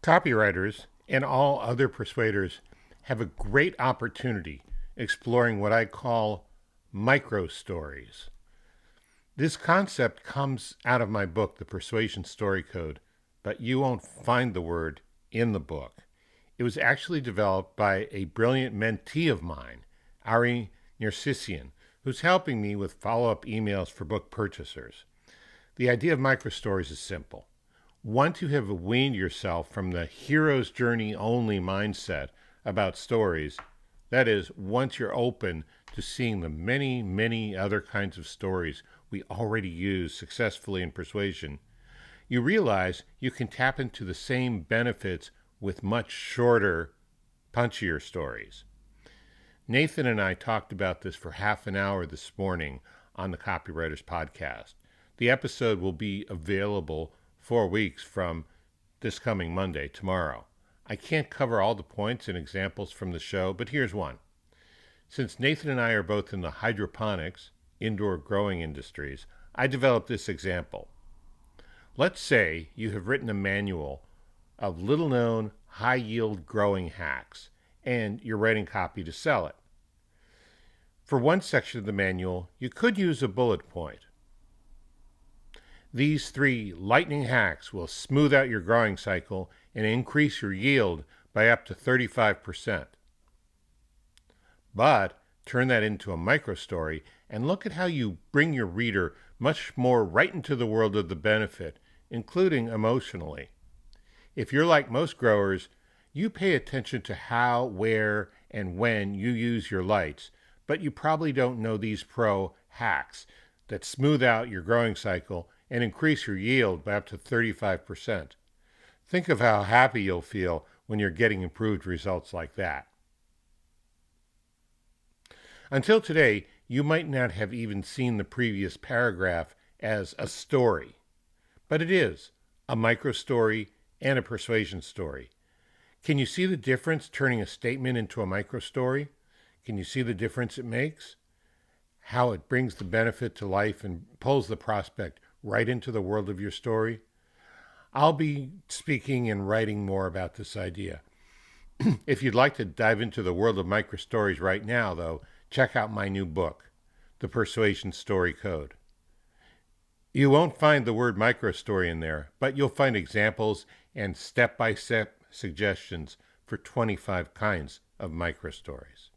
Copywriters and all other persuaders have a great opportunity exploring what I call microstories. This concept comes out of my book, The Persuasion Story Code, but you won't find the word in the book. It was actually developed by a brilliant mentee of mine, Ari Nersessian, who's helping me with follow-up emails for book purchasers. The idea of microstories is simple. Once you have weaned yourself from the hero's journey only mindset about stories, that is, once you're open to seeing the many, many other kinds of stories we already use successfully in persuasion, you realize you can tap into the same benefits with much shorter, punchier stories. Nathan and I talked about this for half an hour this morning on the Copywriters Podcast. The episode will be available 4 weeks from this coming Monday, tomorrow. I can't cover all the points and examples from the show, but here's one. Since Nathan and I are both in the hydroponics, indoor growing industries, I developed this example. Let's say you have written a manual of little-known, high-yield growing hacks, and you're writing copy to sell it. For one section of the manual, you could use a bullet point. These 3 lightning hacks will smooth out your growing cycle and increase your yield by up to 35%. But turn that into a microstory and look at how you bring your reader much more right into the world of the benefit, including emotionally. If you're like most growers, you pay attention to how, where, and when you use your lights, but you probably don't know these pro hacks that smooth out your growing cycle and increase your yield by up to 35%. Think of how happy you'll feel when you're getting improved results like that. Until today, you might not have even seen the previous paragraph as a story, but it is a microstory and a persuasion story. Can you see the difference turning a statement into a microstory? Can you see the difference it makes? How it brings the benefit to life and pulls the prospect right into the world of your story? I'll be speaking and writing more about this idea. If you'd like to dive into the world of microstories right now, though, check out my new book, The Persuasion Story Code. You won't find the word microstory in there, but you'll find examples and step-by-step suggestions for 25 kinds of microstories.